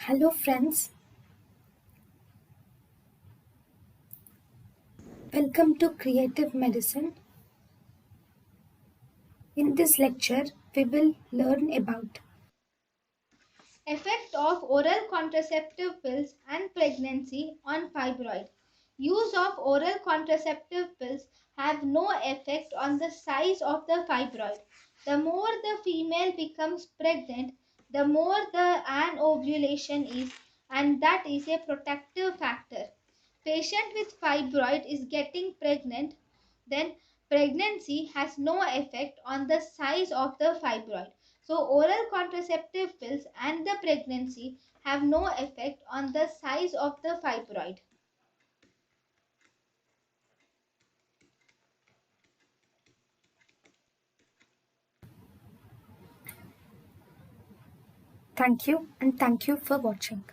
Hello, friends. Welcome to Creative Medicine. In this lecture, we will learn about Effect of oral contraceptive pills and pregnancy on fibroid. Use of oral contraceptive pills have no effect on the size of the fibroid. The more the female becomes pregnant, the more the anovulation is, and that is a protective factor. Patient with fibroid is getting pregnant, then pregnancy has no effect on the size of the fibroid. So, oral contraceptive pills and the pregnancy have no effect on the size of the fibroid. thank you and thank you for watching.